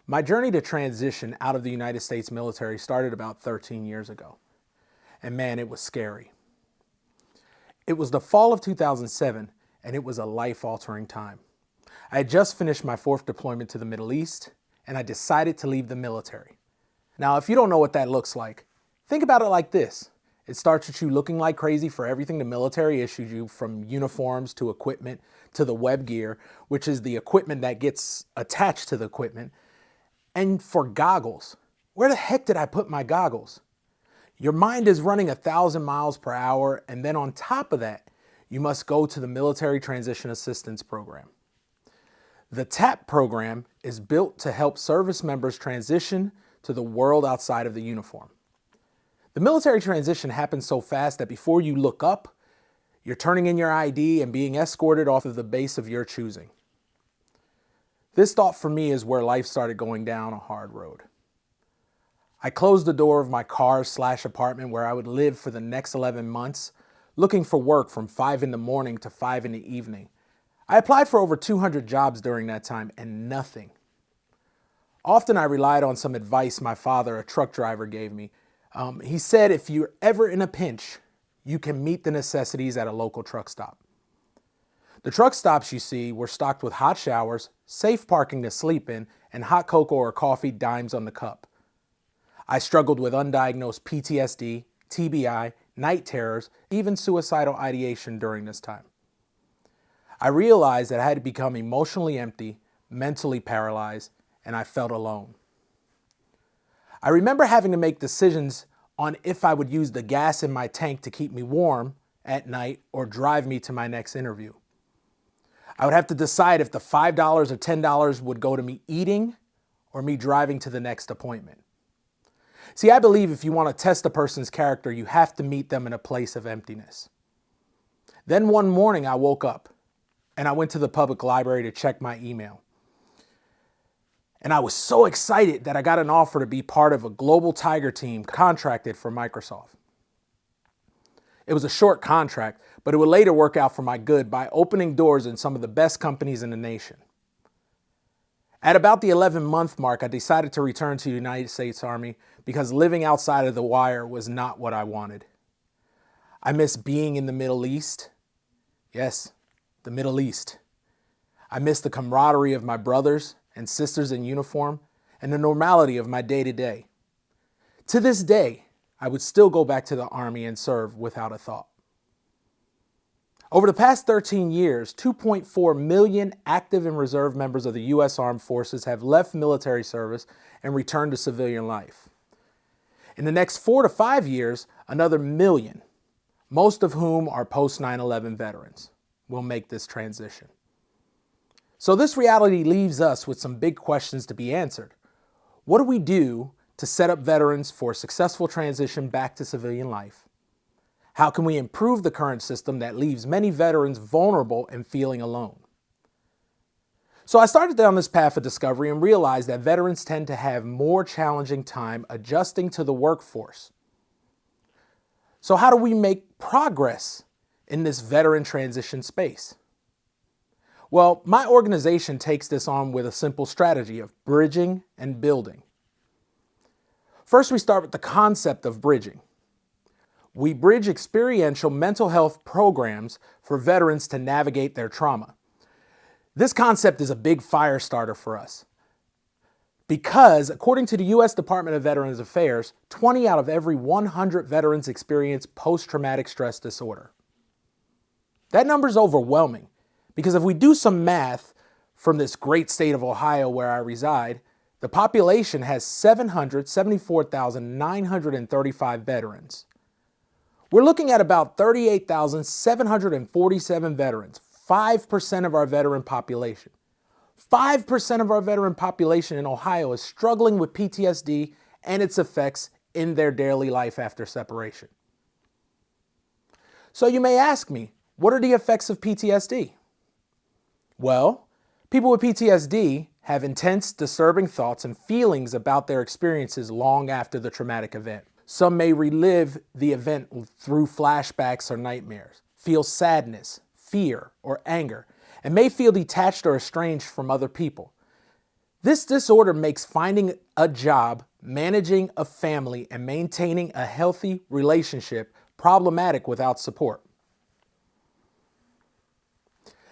My journey to transition out of the United States military started about 13 years ago. And man, it was scary. It was the fall of 2007, and it was a life-altering time. I had just finished my 4th deployment to the Middle East, and I decided to leave the military. Now, if you don't know what that looks like, think about it like this. It starts with you looking like crazy for everything the military issues you, from uniforms to equipment to the web gear, which is the equipment that gets attached to the equipment, and for goggles. Where the heck did I put my goggles? Your mind is running 1,000 miles per hour, and then on top of that, you must go to the Military Transition Assistance Program. The TAP program is built to help service members transition to the world outside of the uniform. The military transition happens so fast that before you look up, you're turning in your ID and being escorted off of the base of your choosing. This thought for me is where life started going down a hard road. I closed the door of my car/apartment where I would live for the next 11 months, looking for work from 5 in the morning to 5 in the evening. I applied for over 200 jobs during that time and nothing. Often I relied on some advice my father, a truck driver, gave me. He said if you're ever in a pinch, you can meet the necessities at a local truck stop. The truck stops you see were stocked with hot showers, safe parking to sleep in, and hot cocoa or coffee dimes on the cup. I struggled with undiagnosed PTSD, TBI, night terrors, even suicidal ideation during this time. I realized that I had become emotionally empty, mentally paralyzed, and I felt alone. I remember having to make decisions on if I would use the gas in my tank to keep me warm at night or drive me to my next interview. I would have to decide if the $5 or $10 would go to me eating or me driving to the next appointment. See, I believe if you want to test a person's character, you have to meet them in a place of emptiness. Then one morning I woke up and I went to the public library to check my email. And I was so excited that I got an offer to be part of a global Tiger team contracted for Microsoft. It was a short contract, but it would later work out for my good by opening doors in some of the best companies in the nation. At about the 11-month mark, I decided to return to the United States Army because living outside of the wire was not what I wanted. I missed being in the Middle East. Yes, the Middle East. I missed the camaraderie of my brothers and sisters in uniform and the normality of my day-to-day. To this day, I would still go back to the Army and serve without a thought. Over the past 13 years, 2.4 million active and reserve members of the U.S. Armed Forces have left military service and returned to civilian life. In the next 4 to 5 years, another million, most of whom are post-9/11 veterans, will make this transition. So this reality leaves us with some big questions to be answered. What do we do to set up veterans for a successful transition back to civilian life? How can we improve the current system that leaves many veterans vulnerable and feeling alone? So I started down this path of discovery and realized that veterans tend to have more challenging time adjusting to the workforce. So how do we make progress in this veteran transition space? Well, my organization takes this on with a simple strategy of bridging and building. First, we start with the concept of bridging. We bridge experiential mental health programs for veterans to navigate their trauma. This concept is a big fire starter for us because, according to the U.S. Department of Veterans Affairs, 20 out of every 100 veterans experience post-traumatic stress disorder. That number is overwhelming because if we do some math from this great state of Ohio where I reside, the population has 774,935 veterans. We're looking at about 38,747 veterans, 5% of our veteran population. 5% of our veteran population in Ohio is struggling with PTSD and its effects in their daily life after separation. So you may ask me, what are the effects of PTSD? Well, people with PTSD have intense, disturbing thoughts and feelings about their experiences long after the traumatic event. Some may relive the event through flashbacks or nightmares, feel sadness, fear, or anger, and may feel detached or estranged from other people. This disorder makes finding a job, managing a family, and maintaining a healthy relationship problematic without support.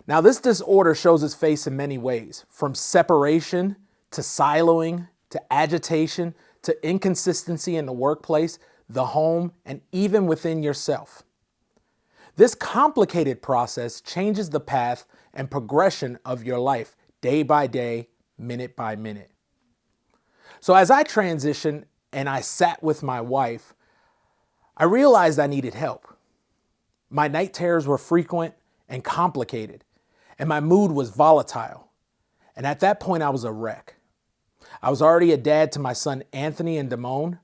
Now, this disorder shows its face in many ways, from separation to siloing to agitation to inconsistency in the workplace, the home, and even within yourself. This complicated process changes the path and progression of your life day by day, minute by minute. So as I transitioned and I sat with my wife, I realized I needed help. My night terrors were frequent and complicated, and my mood was volatile. And at that point, I was a wreck. I was already a dad to my son, Anthony and Damone,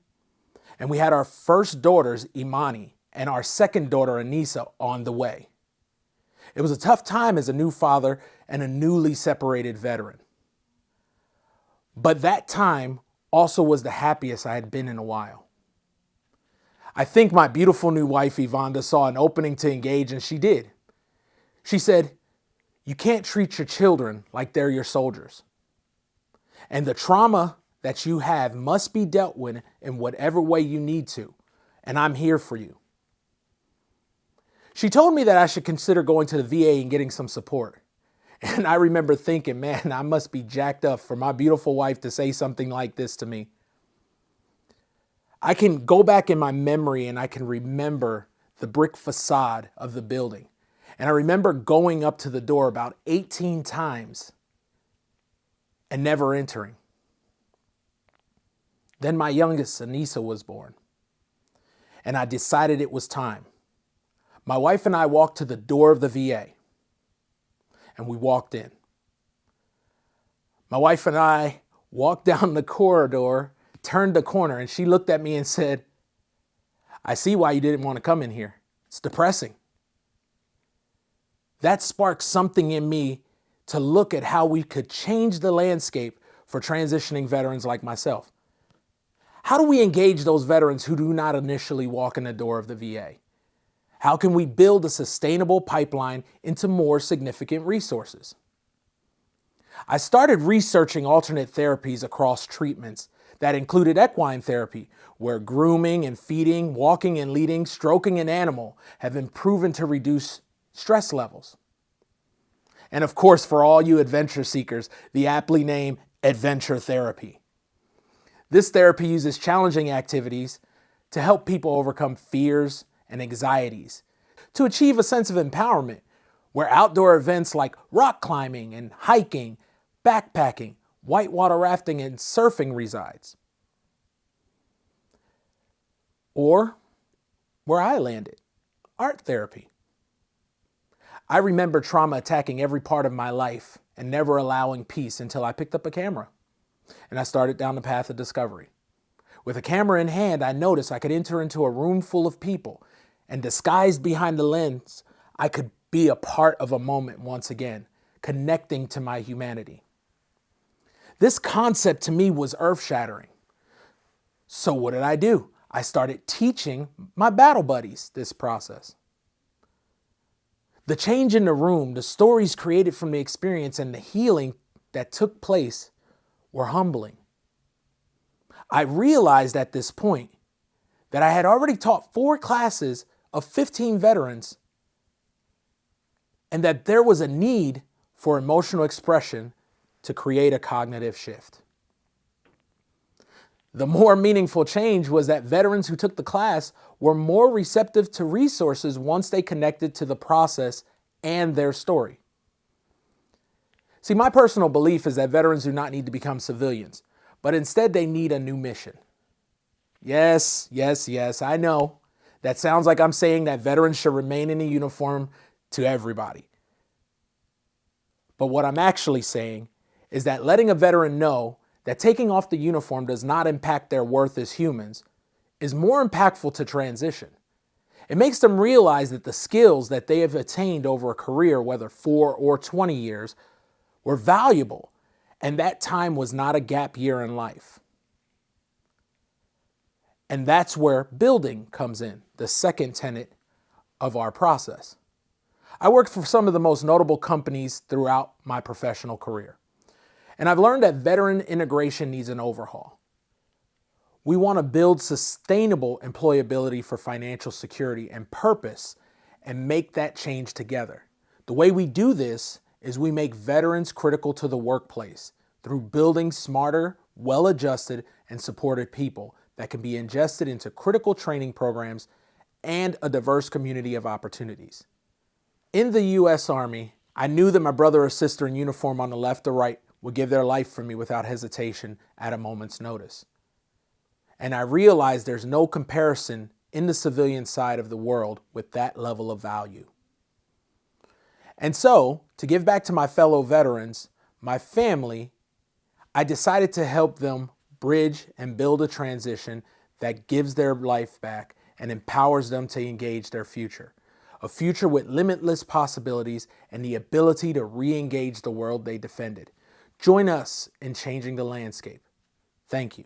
and we had our first daughters, Imani, and our second daughter, Anissa, on the way. It was a tough time as a new father and a newly separated veteran. But that time also was the happiest I had been in a while. I think my beautiful new wife, Yvonne, saw an opening to engage, and she did. She said, "You can't treat your children like they're your soldiers. And the trauma that you have must be dealt with in whatever way you need to, and I'm here for you." She told me that I should consider going to the VA and getting some support. And I remember thinking, man, I must be jacked up for my beautiful wife to say something like this to me. I can go back in my memory and I can remember the brick facade of the building. And I remember going up to the door about 18 times and never entering. Then my youngest, Anissa, was born. And I decided it was time. My wife and I walked to the door of the VA. And we walked in. My wife and I walked down the corridor, turned the corner, and she looked at me and said, "I see why you didn't want to come in here. It's depressing." That sparked something in me to look at how we could change the landscape for transitioning veterans like myself. How do we engage those veterans who do not initially walk in the door of the VA? How can we build a sustainable pipeline into more significant resources? I started researching alternate therapies across treatments that included equine therapy, where grooming and feeding, walking and leading, stroking an animal have been proven to reduce stress levels. And of course, for all you adventure seekers, the aptly named adventure therapy. This therapy uses challenging activities to help people overcome fears and anxieties, to achieve a sense of empowerment, where outdoor events like rock climbing and hiking, backpacking, whitewater rafting, and surfing resides. Or where I landed, art therapy. I remember trauma attacking every part of my life and never allowing peace until I picked up a camera and I started down the path of discovery. With a camera in hand, I noticed I could enter into a room full of people, and disguised behind the lens, I could be a part of a moment once again, connecting to my humanity. This concept to me was earth-shattering. So what did I do? I started teaching my battle buddies this process. The change in the room, the stories created from the experience, and the healing that took place were humbling. I realized at this point that I had already taught 4 classes of 15 veterans, and that there was a need for emotional expression to create a cognitive shift. The more meaningful change was that veterans who took the class were more receptive to resources once they connected to the process and their story. See, my personal belief is that veterans do not need to become civilians, but instead they need a new mission. Yes, I know. That sounds like I'm saying that veterans should remain in a uniform to everybody. But what I'm actually saying is that letting a veteran know that taking off the uniform does not impact their worth as humans is more impactful to transition. It makes them realize that the skills that they have attained over a career, whether 4 or 20 years, were valuable, and that time was not a gap year in life. And that's where building comes in, the second tenet of our process. I worked for some of the most notable companies throughout my professional career. And I've learned that veteran integration needs an overhaul. We want to build sustainable employability for financial security and purpose and make that change together. The way we do this is we make veterans critical to the workplace through building smarter, well-adjusted, and supported people that can be ingested into critical training programs and a diverse community of opportunities. In the U.S. Army, I knew that my brother or sister in uniform on the left or right would give their life for me without hesitation at a moment's notice. And I realized there's no comparison in the civilian side of the world with that level of value. And so, to give back to my fellow veterans, my family, I decided to help them bridge and build a transition that gives their life back and empowers them to engage their future. A future with limitless possibilities and the ability to re-engage the world they defended. Join us in changing the landscape. Thank you.